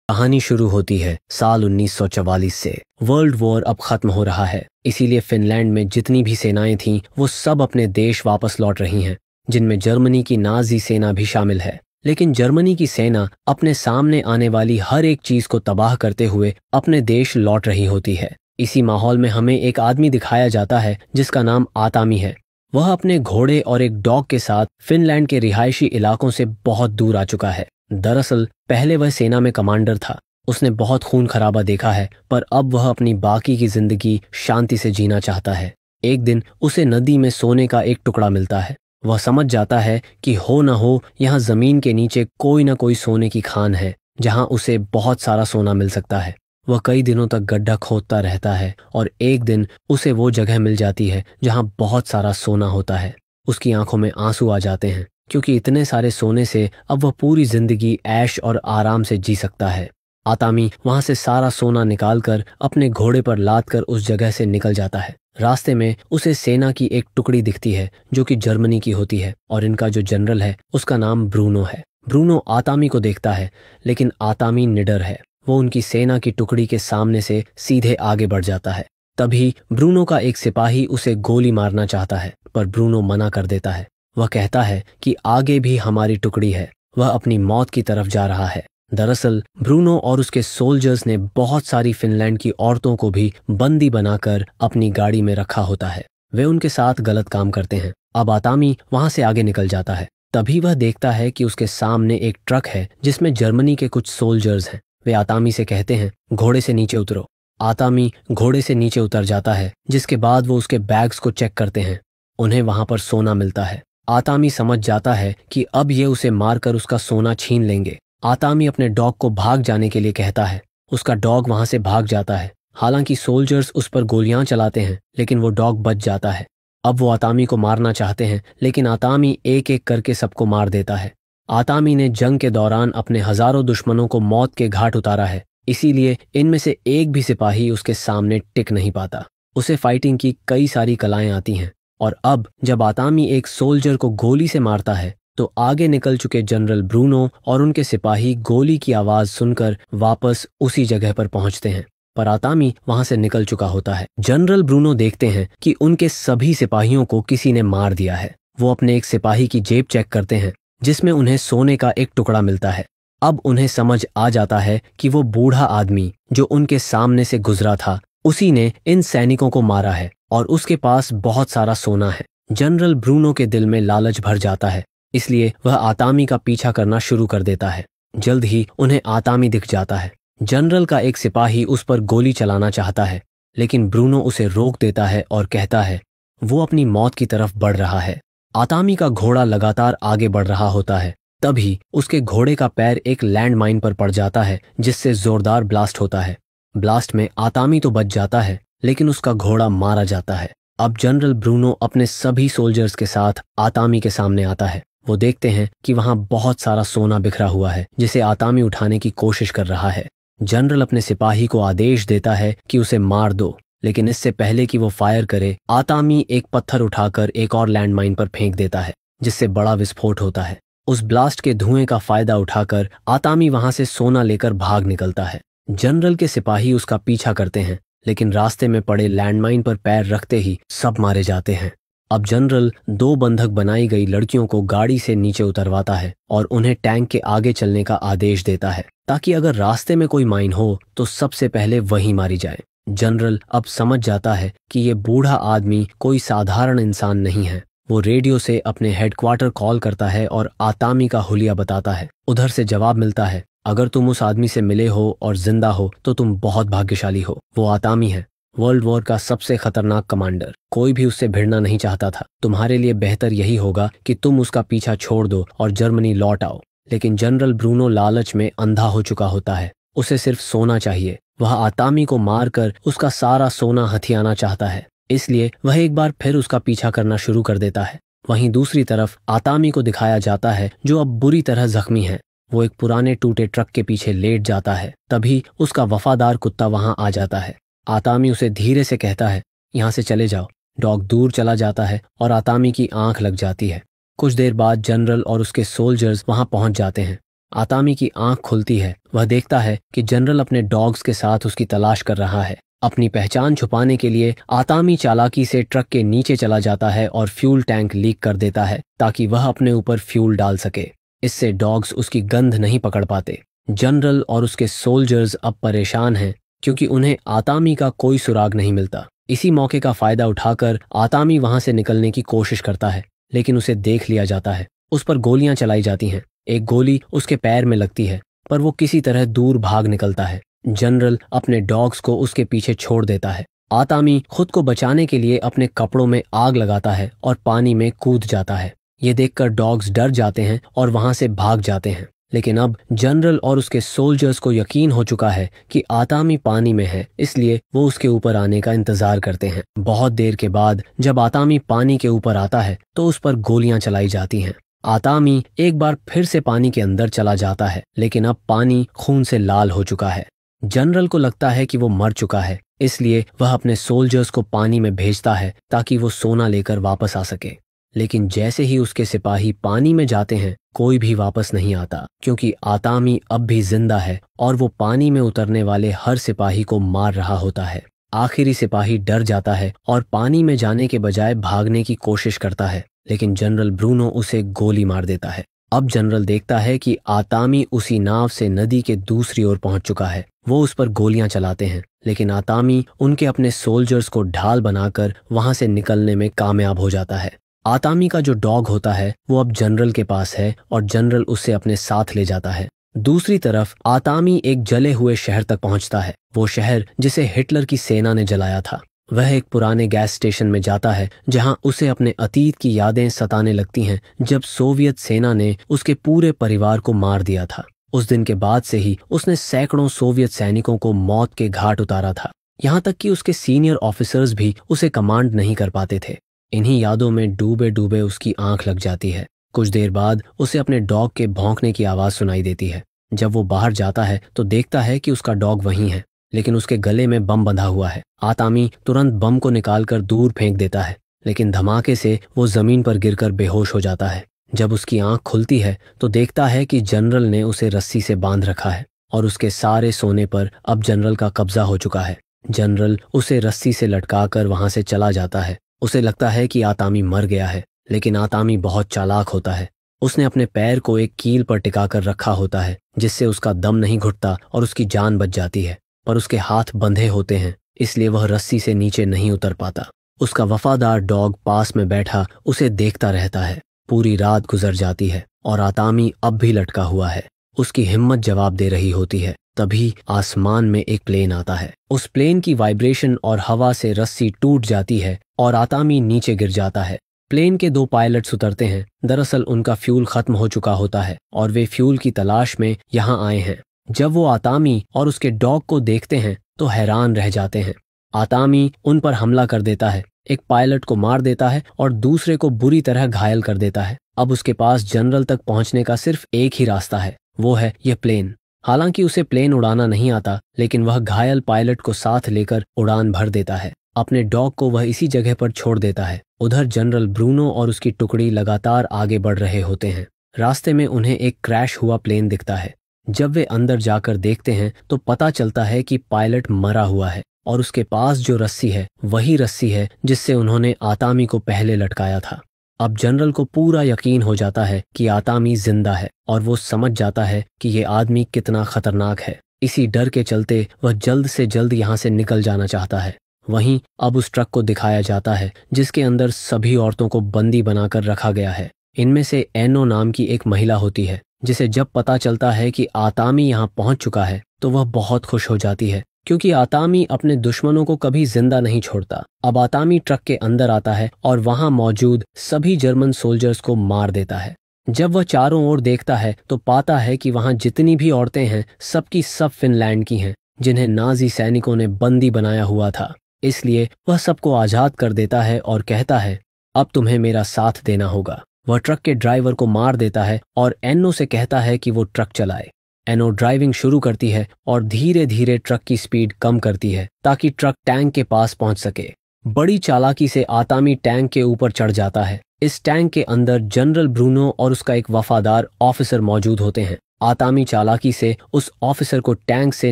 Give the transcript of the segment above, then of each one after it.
कहानी शुरू होती है साल 1944 से। वर्ल्ड वॉर अब खत्म हो रहा है, इसीलिए फिनलैंड में जितनी भी सेनाएं थीं वो सब अपने देश वापस लौट रही हैं, जिनमें जर्मनी की नाजी सेना भी शामिल है। लेकिन जर्मनी की सेना अपने सामने आने वाली हर एक चीज को तबाह करते हुए अपने देश लौट रही होती है। इसी माहौल में हमें एक आदमी दिखाया जाता है जिसका नाम आतामी है। वह अपने घोड़े और एक डॉग के साथ फिनलैंड के रिहायशी इलाकों से बहुत दूर आ चुका है। दरअसल पहले वह सेना में कमांडर था। उसने बहुत खून खराबा देखा है, पर अब वह अपनी बाकी की जिंदगी शांति से जीना चाहता है। एक दिन उसे नदी में सोने का एक टुकड़ा मिलता है। वह समझ जाता है कि हो न हो यहाँ जमीन के नीचे कोई न कोई सोने की खान है जहाँ उसे बहुत सारा सोना मिल सकता है। वह कई दिनों तक गड्ढा खोदता रहता है और एक दिन उसे वो जगह मिल जाती है जहाँ बहुत सारा सोना होता है। उसकी आंखों में आंसू आ जाते हैं, क्योंकि इतने सारे सोने से अब वह पूरी जिंदगी ऐश और आराम से जी सकता है। आतामी वहां से सारा सोना निकालकर अपने घोड़े पर लाद कर उस जगह से निकल जाता है। रास्ते में उसे सेना की एक टुकड़ी दिखती है जो कि जर्मनी की होती है, और इनका जो जनरल है उसका नाम ब्रूनो है। ब्रूनो आतामी को देखता है, लेकिन आतामी निडर है। वो उनकी सेना की टुकड़ी के सामने से सीधे आगे बढ़ जाता है। तभी ब्रूनो का एक सिपाही उसे गोली मारना चाहता है, पर ब्रूनो मना कर देता है। वह कहता है कि आगे भी हमारी टुकड़ी है, वह अपनी मौत की तरफ जा रहा है। दरअसल ब्रूनो और उसके सोल्जर्स ने बहुत सारी फिनलैंड की औरतों को भी बंदी बनाकर अपनी गाड़ी में रखा होता है। वे उनके साथ गलत काम करते हैं। अब आतामी वहां से आगे निकल जाता है। तभी वह देखता है कि उसके सामने एक ट्रक है जिसमें जर्मनी के कुछ सोल्जर्स हैं। वे आतामी से कहते हैं, घोड़े से नीचे उतरो। आतामी घोड़े से नीचे उतर जाता है, जिसके बाद वो उसके बैग्स को चेक करते हैं। उन्हें वहां पर सोना मिलता है। आतामी समझ जाता है कि अब ये उसे मारकर उसका सोना छीन लेंगे। आतामी अपने डॉग को भाग जाने के लिए कहता है। उसका डॉग वहां से भाग जाता है। हालांकि सोल्जर्स उस पर गोलियां चलाते हैं, लेकिन वो डॉग बच जाता है। अब वो आतामी को मारना चाहते हैं, लेकिन आतामी एक एक करके सबको मार देता है। आतामी ने जंग के दौरान अपने हजारों दुश्मनों को मौत के घाट उतारा है, इसीलिए इनमें से एक भी सिपाही उसके सामने टिक नहीं पाता। उसे फाइटिंग की कई सारी कलाएं आती हैं, और अब जब आतामी एक सोल्जर को गोली से मारता है तो आगे निकल चुके जनरल ब्रूनो और उनके सिपाही गोली की आवाज सुनकर वापस उसी जगह पर पहुंचते हैं, पर आतामी वहां से निकल चुका होता है। जनरल ब्रूनो देखते हैं कि उनके सभी सिपाहियों को किसी ने मार दिया है। वो अपने एक सिपाही की जेब चेक करते हैं, जिसमें उन्हें सोने का एक टुकड़ा मिलता है। अब उन्हें समझ आ जाता है कि वो बूढ़ा आदमी जो उनके सामने से गुजरा था, उसी ने इन सैनिकों को मारा है और उसके पास बहुत सारा सोना है। जनरल ब्रूनो के दिल में लालच भर जाता है, इसलिए वह आतामी का पीछा करना शुरू कर देता है। जल्द ही उन्हें आतामी दिख जाता है। जनरल का एक सिपाही उस पर गोली चलाना चाहता है, लेकिन ब्रूनो उसे रोक देता है और कहता है वो अपनी मौत की तरफ बढ़ रहा है। आतामी का घोड़ा लगातार आगे बढ़ रहा होता है। तभी उसके घोड़े का पैर एक लैंड माइन पर पड़ जाता है, जिससे जोरदार ब्लास्ट होता है। ब्लास्ट में आतामी तो बच जाता है, लेकिन उसका घोड़ा मारा जाता है। अब जनरल ब्रूनो अपने सभी सोल्जर्स के साथ आतामी के सामने आता है। वो देखते हैं कि वहां बहुत सारा सोना बिखरा हुआ है, जिसे आतामी उठाने की कोशिश कर रहा है। जनरल अपने सिपाही को आदेश देता है कि उसे मार दो, लेकिन इससे पहले कि वो फायर करे, आतामी एक पत्थर उठाकर एक और लैंडमाइन पर फेंक देता है, जिससे बड़ा विस्फोट होता है। उस ब्लास्ट के धुएं का फायदा उठाकर आतामी वहां से सोना लेकर भाग निकलता है। जनरल के सिपाही उसका पीछा करते हैं, लेकिन रास्ते में पड़े लैंडमाइन पर पैर रखते ही सब मारे जाते हैं। अब जनरल 2 बंधक बनाई गई लड़कियों को गाड़ी से नीचे उतरवाता है और उन्हें टैंक के आगे चलने का आदेश देता है, ताकि अगर रास्ते में कोई माइन हो तो सबसे पहले वही मारी जाए। जनरल अब समझ जाता है कि ये बूढ़ा आदमी कोई साधारण इंसान नहीं है। वो रेडियो से अपने हेडक्वार्टर कॉल करता है और आतामी का हुलिया बताता है। उधर से जवाब मिलता है, अगर तुम उस आदमी से मिले हो और जिंदा हो तो तुम बहुत भाग्यशाली हो। वो आतामी है, वर्ल्ड वॉर का सबसे खतरनाक कमांडर। कोई भी उससे भिड़ना नहीं चाहता था। तुम्हारे लिए बेहतर यही होगा कि तुम उसका पीछा छोड़ दो और जर्मनी लौट आओ। लेकिन जनरल ब्रूनो लालच में अंधा हो चुका होता है। उसे सिर्फ सोना चाहिए। वह आतामी को मारकर उसका सारा सोना हथियाना चाहता है, इसलिए वह एक बार फिर उसका पीछा करना शुरू कर देता है। वहीं दूसरी तरफ आतामी को दिखाया जाता है, जो अब बुरी तरह जख्मी है। वो एक पुराने टूटे ट्रक के पीछे लेट जाता है। तभी उसका वफादार कुत्ता वहां आ जाता है। आतामी उसे धीरे से कहता है, यहाँ से चले जाओ। डॉग दूर चला जाता है और आतामी की आंख लग जाती है। कुछ देर बाद जनरल और उसके सोल्जर्स वहां पहुंच जाते हैं। आतामी की आंख खुलती है। वह देखता है कि जनरल अपने डॉग्स के साथ उसकी तलाश कर रहा है। अपनी पहचान छुपाने के लिए आतामी चालाकी से ट्रक के नीचे चला जाता है और फ्यूल टैंक लीक कर देता है ताकि वह अपने ऊपर फ्यूल डाल सके। इससे डॉग्स उसकी गंध नहीं पकड़ पाते। जनरल और उसके सोल्जर्स अब परेशान हैं क्योंकि उन्हें आतामी का कोई सुराग नहीं मिलता। इसी मौके का फायदा उठाकर आतामी वहां से निकलने की कोशिश करता है, लेकिन उसे देख लिया जाता है। उस पर गोलियां चलाई जाती हैं। एक गोली उसके पैर में लगती है, पर वो किसी तरह दूर भाग निकलता है। जनरल अपने डॉग्स को उसके पीछे छोड़ देता है। आतामी खुद को बचाने के लिए अपने कपड़ों में आग लगाता है और पानी में कूद जाता है। ये देखकर डॉग्स डर जाते हैं और वहां से भाग जाते हैं। लेकिन अब जनरल और उसके सोल्जर्स को यकीन हो चुका है कि आतामी पानी में है, इसलिए वो उसके ऊपर आने का इंतजार करते हैं। बहुत देर के बाद जब आतामी पानी के ऊपर आता है तो उस पर गोलियां चलाई जाती हैं। आतामी एक बार फिर से पानी के अंदर चला जाता है, लेकिन अब पानी खून से लाल हो चुका है। जनरल को लगता है कि वो मर चुका है, इसलिए वह अपने सोल्जर्स को पानी में भेजता है ताकि वो सोना लेकर वापस आ सके। लेकिन जैसे ही उसके सिपाही पानी में जाते हैं, कोई भी वापस नहीं आता, क्योंकि आतामी अब भी जिंदा है और वो पानी में उतरने वाले हर सिपाही को मार रहा होता है। आखिरी सिपाही डर जाता है और पानी में जाने के बजाय भागने की कोशिश करता है, लेकिन जनरल ब्रूनो उसे गोली मार देता है। अब जनरल देखता है कि आतामी उसी नाव से नदी के दूसरी ओर पहुंच चुका है। वो उस पर गोलियां चलाते हैं, लेकिन आतामी उनके अपने सोल्जर्स को ढाल बनाकर वहां से निकलने में कामयाब हो जाता है। आतामी का जो डॉग होता है वो अब जनरल के पास है और जनरल उसे अपने साथ ले जाता है। दूसरी तरफ आतामी एक जले हुए शहर तक पहुंचता है, वो शहर जिसे हिटलर की सेना ने जलाया था। वह एक पुराने गैस स्टेशन में जाता है जहां उसे अपने अतीत की यादें सताने लगती हैं, जब सोवियत सेना ने उसके पूरे परिवार को मार दिया था। उस दिन के बाद से ही उसने सैकड़ों सोवियत सैनिकों को मौत के घाट उतारा था। यहाँ तक कि उसके सीनियर ऑफिसर्स भी उसे कमांड नहीं कर पाते थे। इन्हीं यादों में डूबे डूबे उसकी आंख लग जाती है। कुछ देर बाद उसे अपने डॉग के भौंकने की आवाज सुनाई देती है। जब वो बाहर जाता है तो देखता है कि उसका डॉग वहीं है, लेकिन उसके गले में बम बंधा हुआ है। आतामी तुरंत बम को निकालकर दूर फेंक देता है, लेकिन धमाके से वो जमीन पर गिरकर बेहोश हो जाता है। जब उसकी आंख खुलती है तो देखता है कि जनरल ने उसे रस्सी से बांध रखा है और उसके सारे सोने पर अब जनरल का कब्जा हो चुका है। जनरल उसे रस्सी से लटकाकर वहां से चला जाता है। उसे लगता है कि आतामी मर गया है, लेकिन आतामी बहुत चालाक होता है। उसने अपने पैर को एक कील पर टिकाकर रखा होता है, जिससे उसका दम नहीं घुटता और उसकी जान बच जाती है। पर उसके हाथ बंधे होते हैं, इसलिए वह रस्सी से नीचे नहीं उतर पाता। उसका वफादार डॉग पास में बैठा उसे देखता रहता है। पूरी रात गुजर जाती है और आतामी अब भी लटका हुआ है। उसकी हिम्मत जवाब दे रही होती है। तभी आसमान में एक प्लेन आता है। उस प्लेन की वाइब्रेशन और हवा से रस्सी टूट जाती है और आतामी नीचे गिर जाता है। प्लेन के 2 पायलट्स उतरते हैं। दरअसल उनका फ्यूल खत्म हो चुका होता है और वे फ्यूल की तलाश में यहाँ आए हैं। जब वो आतामी और उसके डॉग को देखते हैं तो हैरान रह जाते हैं। आतामी उन पर हमला कर देता है, एक पायलट को मार देता है और दूसरे को बुरी तरह घायल कर देता है। अब उसके पास जनरल तक पहुंचने का सिर्फ एक ही रास्ता है, वो है यह प्लेन। हालांकि उसे प्लेन उड़ाना नहीं आता, लेकिन वह घायल पायलट को साथ लेकर उड़ान भर देता है। अपने डॉग को वह इसी जगह पर छोड़ देता है। उधर जनरल ब्रूनो और उसकी टुकड़ी लगातार आगे बढ़ रहे होते हैं। रास्ते में उन्हें एक क्रैश हुआ प्लेन दिखता है। जब वे अंदर जाकर देखते हैं तो पता चलता है कि पायलट मरा हुआ है और उसके पास जो रस्सी है वही रस्सी है जिससे उन्होंने आतामी को पहले लटकाया था। अब जनरल को पूरा यकीन हो जाता है कि आतामी जिंदा है और वो समझ जाता है कि ये आदमी कितना खतरनाक है। इसी डर के चलते वह जल्द से जल्द यहाँ से निकल जाना चाहता है। वहीं अब उस ट्रक को दिखाया जाता है जिसके अंदर सभी औरतों को बंदी बनाकर रखा गया है। इनमें से एनो नाम की एक महिला होती है, जिसे जब पता चलता है कि आतामी यहाँ पहुंच चुका है तो वह बहुत खुश हो जाती है, क्योंकि आतामी अपने दुश्मनों को कभी जिंदा नहीं छोड़ता। अब आतामी ट्रक के अंदर आता है और वहां मौजूद सभी जर्मन सोल्जर्स को मार देता है। जब वह चारों ओर देखता है तो पाता है कि वहां जितनी भी औरतें हैं सबकी सब फिनलैंड की हैं, जिन्हें नाजी सैनिकों ने बंदी बनाया हुआ था। इसलिए वह सबको आजाद कर देता है और कहता है, अब तुम्हें मेरा साथ देना होगा। वह ट्रक के ड्राइवर को मार देता है और एनो से कहता है कि वो ट्रक चलाए। एनो ड्राइविंग शुरू करती है और धीरे धीरे ट्रक की स्पीड कम करती है ताकि ट्रक टैंक के पास पहुंच सके। बड़ी चालाकी से आतामी टैंक के ऊपर चढ़ जाता है इस टैंक के अंदर जनरल ब्रूनो और उसका एक वफादार ऑफिसर मौजूद होते हैं। आतामी चालाकी से उस ऑफिसर को टैंक से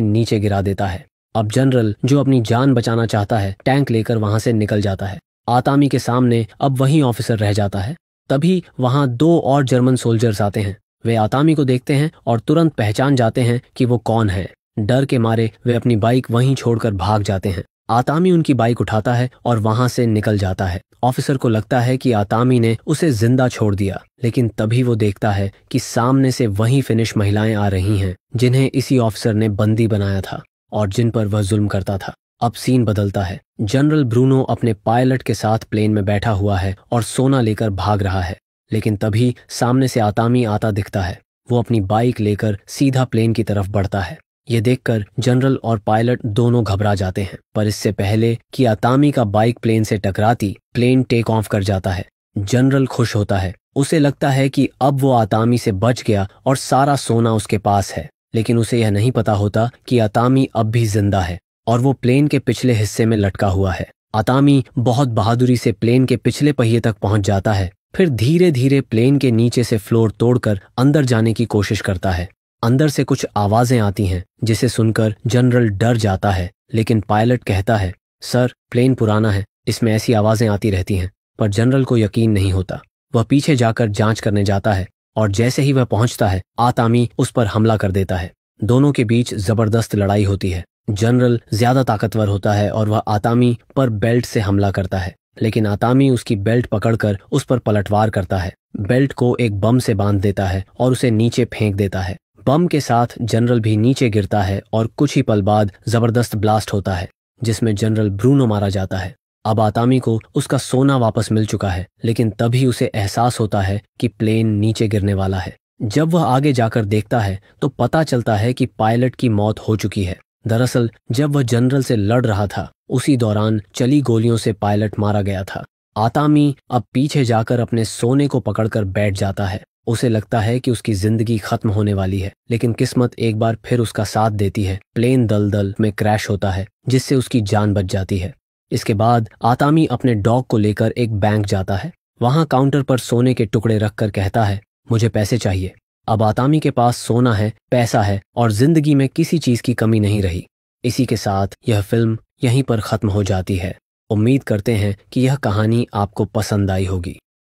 नीचे गिरा देता है। अब जनरल, जो अपनी जान बचाना चाहता है, टैंक लेकर वहां से निकल जाता है। आतामी के सामने अब वही ऑफिसर रह जाता है। तभी वहां 2 और जर्मन सोल्जर्स आते हैं। वे आतामी को देखते हैं और तुरंत पहचान जाते हैं कि वो कौन है। डर के मारे वे अपनी बाइक वहीं छोड़कर भाग जाते हैं। आतामी उनकी बाइक उठाता है और वहां से निकल जाता है। ऑफिसर को लगता है कि आतामी ने उसे जिंदा छोड़ दिया, लेकिन तभी वो देखता है कि सामने से वही फिनिश महिलाएं आ रही हैं जिन्हें इसी ऑफिसर ने बंदी बनाया था और जिन पर वह जुल्म करता था। अब सीन बदलता है। जनरल ब्रूनो अपने पायलट के साथ प्लेन में बैठा हुआ है और सोना लेकर भाग रहा है, लेकिन तभी सामने से आतामी आता दिखता है। वो अपनी बाइक लेकर सीधा प्लेन की तरफ बढ़ता है। ये देखकर जनरल और पायलट दोनों घबरा जाते हैं, पर इससे पहले कि आतामी का बाइक प्लेन से टकराती, प्लेन टेक ऑफ कर जाता है। जनरल खुश होता है। उसे लगता है कि अब वो आतामी से बच गया और सारा सोना उसके पास है, लेकिन उसे यह नहीं पता होता कि आतामी अब भी जिंदा है और वो प्लेन के पिछले हिस्से में लटका हुआ है। आतामी बहुत बहादुरी से प्लेन के पिछले पहिए तक पहुंच जाता है, फिर धीरे धीरे प्लेन के नीचे से फ्लोर तोड़कर अंदर जाने की कोशिश करता है। अंदर से कुछ आवाजें आती हैं जिसे सुनकर जनरल डर जाता है, लेकिन पायलट कहता है, सर, प्लेन पुराना है, इसमें ऐसी आवाजें आती रहती हैं। पर जनरल को यकीन नहीं होता। वह पीछे जाकर जांच करने जाता है और जैसे ही वह पहुंचता है, आतामी उस पर हमला कर देता है। दोनों के बीच जबरदस्त लड़ाई होती है। जनरल ज्यादा ताकतवर होता है और वह आतामी पर बेल्ट से हमला करता है, लेकिन आतामी उसकी बेल्ट पकड़कर उस पर पलटवार करता है। बेल्ट को एक बम से बांध देता है और उसे नीचे फेंक देता है। बम के साथ जनरल भी नीचे गिरता है और कुछ ही पल बाद जबरदस्त ब्लास्ट होता है जिसमें जनरल ब्रूनो मारा जाता है। अब आतामी को उसका सोना वापस मिल चुका है, लेकिन तभी उसे एहसास होता है कि प्लेन नीचे गिरने वाला है। जब वह आगे जाकर देखता है तो पता चलता है कि पायलट की मौत हो चुकी है। दरअसल जब वह जनरल से लड़ रहा था, उसी दौरान चली गोलियों से पायलट मारा गया था। आतामी अब पीछे जाकर अपने सोने को पकड़कर बैठ जाता है। उसे लगता है कि उसकी जिंदगी खत्म होने वाली है, लेकिन किस्मत एक बार फिर उसका साथ देती है। प्लेन दलदल में क्रैश होता है जिससे उसकी जान बच जाती है। इसके बाद आतामी अपने डॉग को लेकर एक बैंक जाता है। वहां काउंटर पर सोने के टुकड़े रखकर कहता है, मुझे पैसे चाहिए। अब आतामी के पास सोना है, पैसा है और जिंदगी में किसी चीज की कमी नहीं रही। इसी के साथ यह फिल्म यहीं पर खत्म हो जाती है। उम्मीद करते हैं कि यह कहानी आपको पसंद आई होगी।